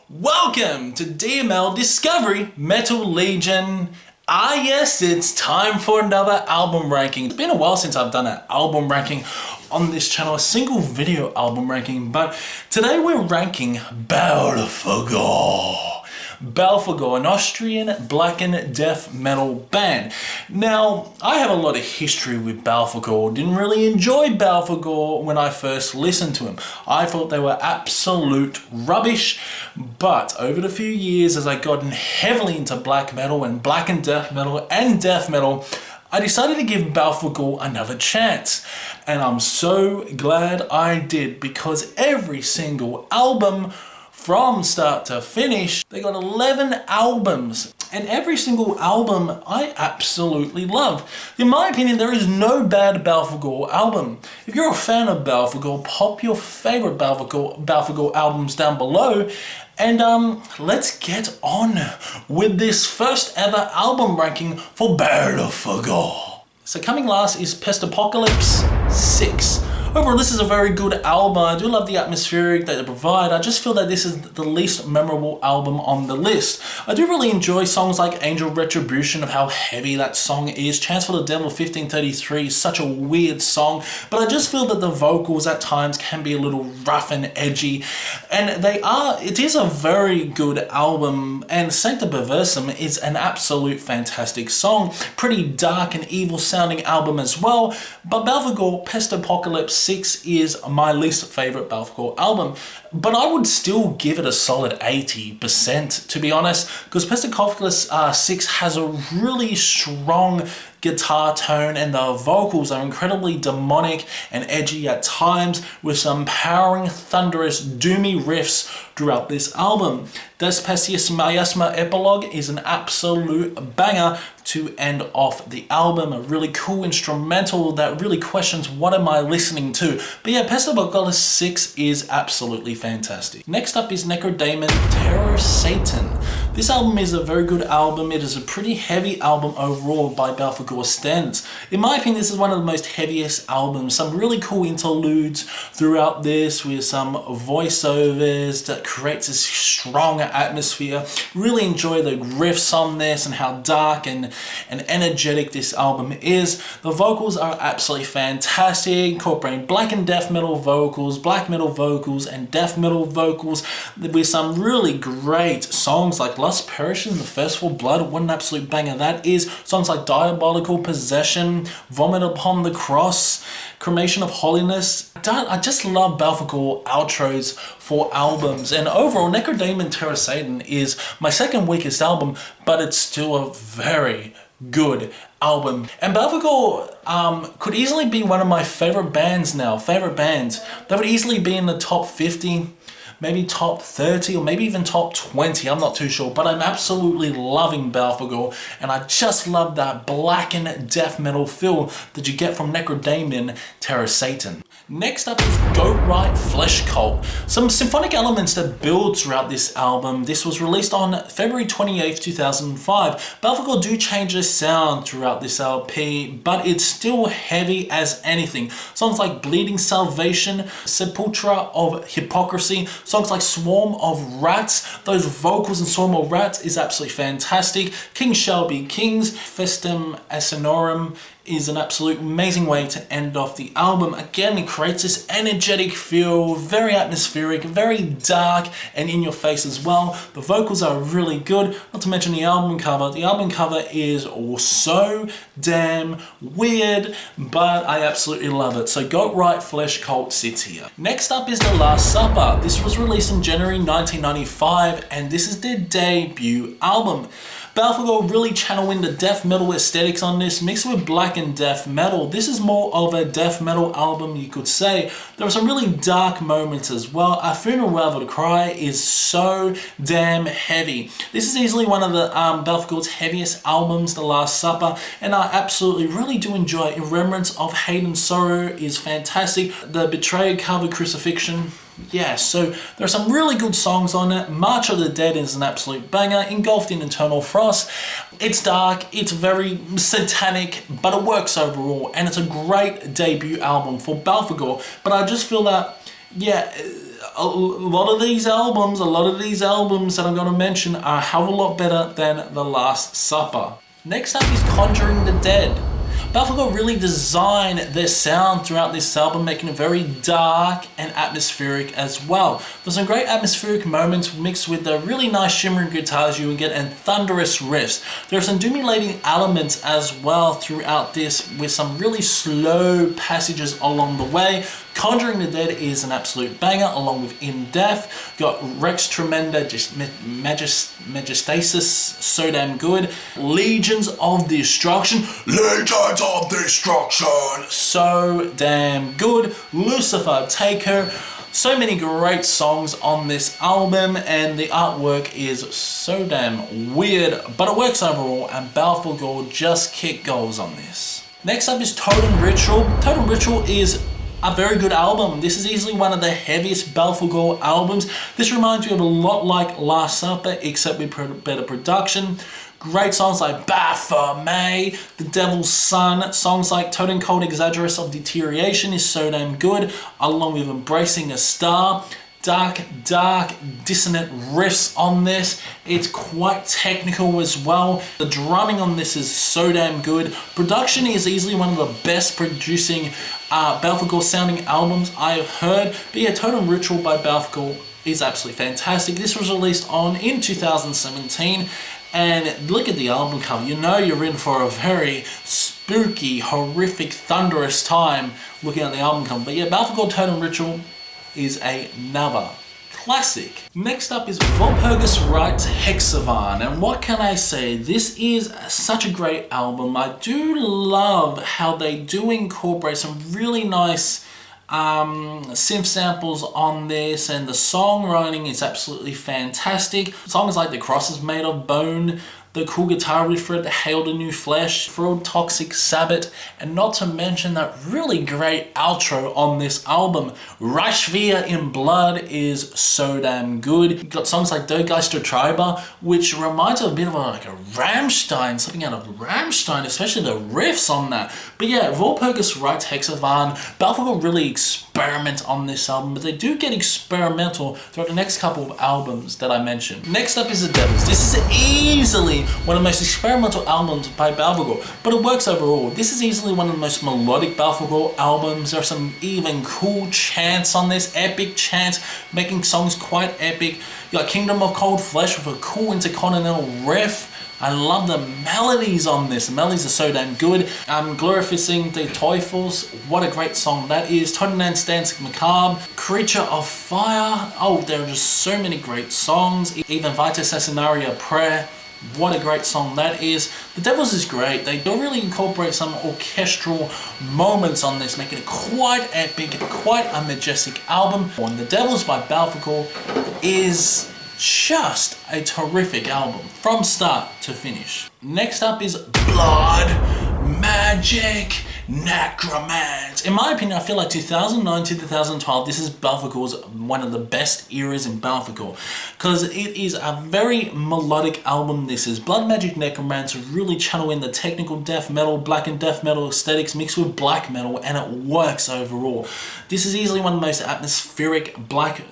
Welcome to DML Discovery Metal Legion. Ah yes, it's time for another album ranking. It's been a while since I've done an album ranking on this channel, a single video album ranking, but today we're ranking Belphegor. Belphegor, an Austrian blackened death metal band. Now, I have a lot of history with Belphegor. Didn't really enjoy Belphegor when I first listened to him. I thought they were absolute rubbish, but over the few years as I gotten heavily into black metal and blackened death metal and death metal, I decided to give Belphegor another chance. And I'm so glad I did, because every single album from start to finish, they got 11 albums, and every single album I absolutely love. In my opinion, there is no bad Belphegor album. If you're a fan of Belphegor, pop your favorite Belphegor albums down below, and let's get on with this first ever album ranking for Belphegor. So coming last is Pestapocalypse VI. Overall, this is a very good album. I do love the atmospheric that they provide. I just feel that this is the least memorable album on the list. I do really enjoy songs like Angel Retribution, of how heavy that song is. Chance for the Devil 1533 is such a weird song, but I just feel that the vocals at times can be a little rough and edgy. And it is a very good album, and Sancta Perversum is an absolute fantastic song. Pretty dark and evil sounding album as well, but Belphegor Pestapocalypse VI is my least favorite Belphegor album, but I would still give it a solid 80%, to be honest, because Pestapocalypse VI has a really strong guitar tone, and the vocals are incredibly demonic and edgy at times, with some powering, thunderous, doomy riffs throughout this album. Des Pacius Miasma Epilogue is an absolute banger to end off the album. A really cool instrumental that really questions what am I listening to. But yeah, Pestapocalypse VI is absolutely fantastic. Next up is Necrodaemon Terror Satan. This album is a very good album. It is a pretty heavy album overall by Belphegor standards. In my opinion, this is one of the most heaviest albums. Some really cool interludes throughout this, with some voiceovers that creates this strong atmosphere. Really enjoy the riffs on this and how dark and energetic this album is. The vocals are absolutely fantastic, incorporating black and death metal vocals, black metal vocals, and death metal vocals, with some really great songs like Lust Perishes, The Festival of Blood. What an absolute banger that is. Songs like Diabolical Possession, Vomit Upon the Cross, Cremation of Holiness. I just love Belphegor outros for albums, and overall Necrodaemon Terror Satan is my second weakest album, but it's still a very good album. And Belphegor could easily be one of my favorite bands now. They would easily be in the top 50, maybe top 30, or maybe even top 20, I'm not too sure, but I'm absolutely loving Belphegor, and I just love that blackened death metal feel that you get from Necrodaemon Terror Satan. Next up is Goatreich Flesh Cult. Some symphonic elements that build throughout this album. This was released on February 28th, 2005. Belphegor do change their sound throughout this LP, but it's still heavy as anything. Songs like Bleeding Salvation, Sepulchre of Hypocrisy, songs like Swarm of Rats. Those vocals in Swarm of Rats is absolutely fantastic. Kings Shall Be Kings, Festum Asinorum is an absolute amazing way to end off the album. Again, it creates this energetic feel, very atmospheric, very dark, and in your face as well. The vocals are really good, not to mention the album cover. The album cover is so damn weird, but I absolutely love it. So Goatreich Flesh Cult sits here. Next up is The Last Supper. This was released in January 1995, and this is their debut album. Belphegor really channeling the death metal aesthetics on this, mixed with black and death metal. This is more of a death metal album, you could say. There are some really dark moments as well. A Funeral Without a Cry is so damn heavy. This is easily one of the Belphegor's heaviest albums, The Last Supper, and I absolutely really do enjoy it. In Remembrance of Hate and Sorrow is fantastic. The Betrayed Covered Crucifixion, yeah, so there are some really good songs on it. March of the Dead is an absolute banger. Engulfed in Eternal Frost. It's dark, it's very satanic, but it works overall, and it's a great debut album for Belphegor. But I just feel that Yeah, a lot of these albums that I'm going to mention are a hell of a lot better than The Last Supper. Next up is Conjuring the Dead. Belphegor really designed their sound throughout this album, making it very dark and atmospheric as well. There's some great atmospheric moments mixed with the really nice shimmering guitars you would get and thunderous riffs. There are some doom-lating elements as well throughout this, with some really slow passages along the way. Conjuring the Dead is an absolute banger, along with In Death. Got Rex Tremenda, just Majestasis, so damn good. Legions of Destruction, so damn good. Lucifer, Take Her. So many great songs on this album, and the artwork is so damn weird, but it works overall, and Belphegor just kicked goals on this. Next up is Totenritual. Totenritual is a very good album. This is easily one of the heaviest Belphegor albums. This reminds me of a lot like Last Supper, except with better production. Great songs like Baphomet, The Devil's Son, songs like Totem Cold Exaggerous of Deterioration is so damn good, along with Embracing a Star. Dark, dissonant riffs on this. It's quite technical as well. The drumming on this is so damn good. Production is easily one of the best producing Belphegor sounding albums I have heard. But yeah, Totenritual by Belphegor is absolutely fantastic. This was released in 2017. And look at the album cover. You know you're in for a very spooky, horrific, thunderous time looking at the album cover. But yeah, Belphegor Totenritual is another classic. Next up is Walpurgis Rites Hexavan, and what can I say? This is such a great album. I do love how they do incorporate some really nice synth samples on this, and the songwriting is absolutely fantastic. Songs like The Cross is Made of Bone, the cool guitar riff for it, Hail to New Flesh, for Toxic Sabbath, and not to mention that really great outro on this album. Reichwehr in Blood is so damn good. You've got songs like Der Geister Treiber, which reminds of a bit of like a Rammstein, something out of Rammstein, especially the riffs on that. But yeah, Walpurgis Rites Hexavan, Belphegor really experiment on this album, but they do get experimental throughout the next couple of albums that I mentioned. Next up is The Devils. This is easily one of the most experimental albums by Belphegor, but it works overall. This is easily one of the most melodic Belphegor albums. There are some even cool chants on this, epic chants, making songs quite epic. You got Kingdom of Cold Flesh with a cool intercontinental riff. I love the melodies on this. The melodies are so damn good. Glorifying the Teufels, what a great song that is. Totenritual Dancing Macabre, Creature of Fire. Oh, there are just so many great songs. Even Vita Assassinaria Prayer, what a great song that is. The Devils is great. They do really incorporate some orchestral moments on this, making it quite epic, quite a majestic album. And The Devils by Belphegor is just a terrific album from start to finish. Next up is Blood, Magick, Necromancy. In my opinion, I feel like 2009 to 2012, this is Belphegor's one of the best eras in Belphegor, because it is a very melodic album. This is Blood, Magick, Necromancy, really channeling the technical death metal, blackened death metal aesthetics mixed with black metal, and it works overall. This is easily one of the most atmospheric Belphegor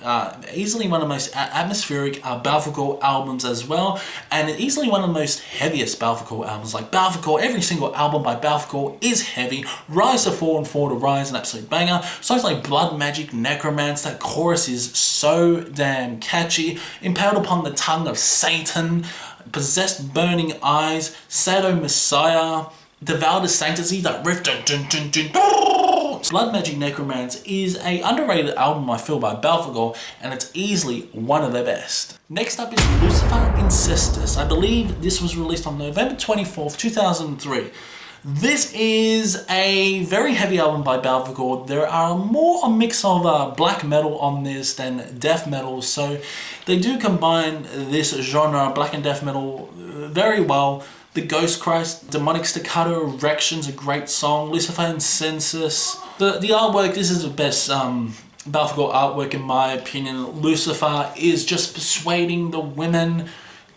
albums as well, and easily one of the most heaviest Belphegor albums. Like Belphegor, every single album by Belphegor is heavy. Rise to Fall and Fall to Rise, an absolute banger. Songs like Blood, Magick, Necromancy, that chorus is so damn catchy. Impaled Upon the Tongue of Satan, Possessed Burning Eyes, Sado Messiah, Devoured Sanctity, that riff, dun, dun, dun, dun, dun. Blood, Magick, Necromancy is a underrated album I feel by Belphegor, and it's easily one of their best. Next up is Lucifer, Incestus. I believe this was released on November 24th, 2003. This is a very heavy album by Belphegor. There are more a mix of black metal on this than death metal, so they do combine this genre, black and death metal, very well. The Ghost Christ, Demonic Staccato Erection's a great song. Lucifer, Incestus. The artwork, this is the best Belphegor artwork in my opinion. Lucifer is just persuading the women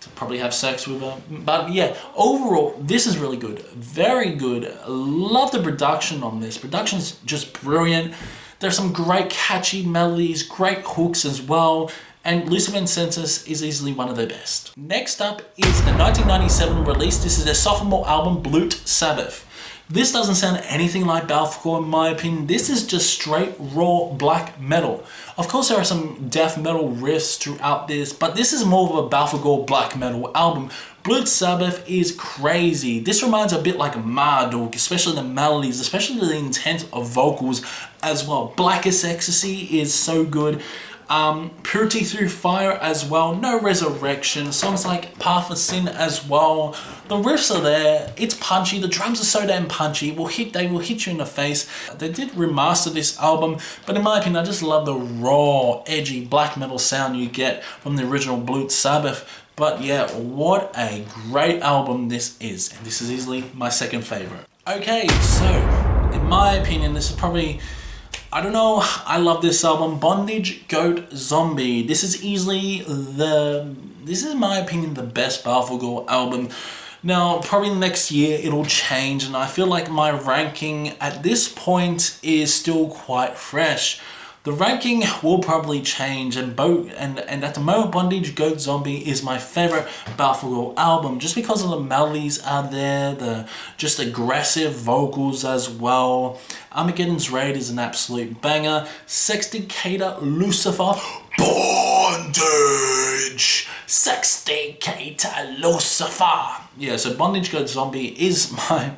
to probably have sex with her. But yeah, overall, this is really good. Very good. Love the production on this. Production's just brilliant. There's some great catchy melodies, great hooks as well, and Lucifer Incestus is easily one of their best. Next up is the 1997 release. This is their sophomore album, Sabbath. This doesn't sound anything like Belphegor in my opinion. This is just straight raw black metal. Of course there are some death metal riffs throughout this, but this is more of a Belphegor black metal album. Sabbath is crazy. This reminds a bit like Marduk, especially the melodies, especially the intent of vocals as well. Blackest Ecstasy is so good. Purity Through Fire as well, No Resurrection, songs like Path of Sin as well. The riffs are there, it's punchy, the drums are so damn punchy, they will hit you in the face. They did remaster this album, but in my opinion I just love the raw, edgy black metal sound you get from the original Sabbath. But yeah, what a great album this is, and this is easily my second favorite. Okay, so in my opinion this is probably, I don't know, I love this album, Bondage, Goat, Zombie. This is easily this is in my opinion the best Belphegor album. Now, probably next year it'll change, and I feel like my ranking at this point is still quite fresh. The ranking will probably change, and at the moment Bondage, Goat, Zombie is my favorite Belphegor album just because of the melodies are there, the just aggressive vocals as well. Armageddon's Raid is an absolute banger. Sexticator, Lucifer, Bondage, Sexticator, Lucifer. Yeah, so Bondage, Goat, Zombie is my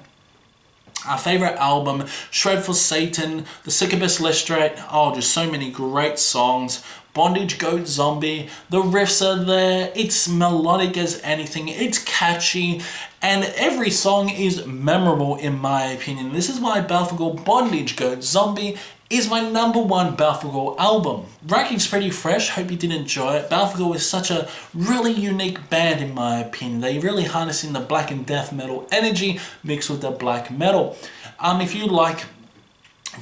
favorite album. Shred for Satan, The Succubus Lestrade, oh, just so many great songs. Bondage, Goat, Zombie, the riffs are there, it's melodic as anything, it's catchy, and every song is memorable in my opinion. This is why Belphegor Bondage, Goat, Zombie is my #1 Belphegor album. Ranking's pretty fresh, hope you did enjoy it. Belphegor is such a really unique band in my opinion. They really harness in the black and death metal energy mixed with the black metal. If you like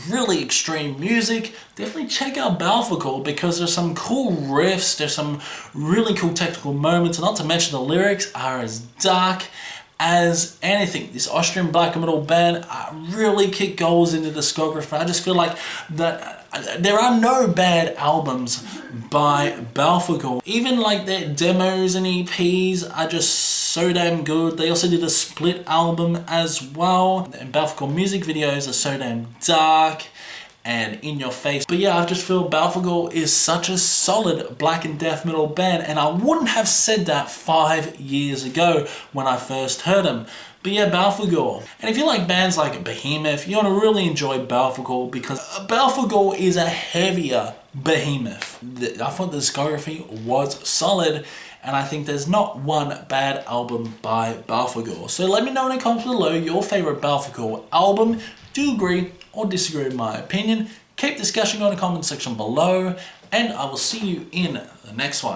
really extreme music, definitely check out Belphegor because there's some cool riffs, there's some really cool technical moments, and not to mention the lyrics are as dark as anything. This Austrian black metal band really kick goals in the discography. I just feel like that there are no bad albums by Belphegor. Even like their demos and EPs are just so damn good. They also did a split album as well, and Belphegor music videos are so damn dark and in your face. But yeah, I just feel Belphegor is such a solid black and death metal band, and I wouldn't have said that 5 years ago when I first heard them. But yeah, Belphegor. And if you like bands like Behemoth, you're gonna really enjoy Belphegor because Belphegor is a heavier Behemoth. I thought the discography was solid, and I think there's not one bad album by Belphegor. So let me know in the comments below your favorite Belphegor album. Do you agree or disagree with my opinion? Keep discussing on the comment section below, and I will see you in the next one.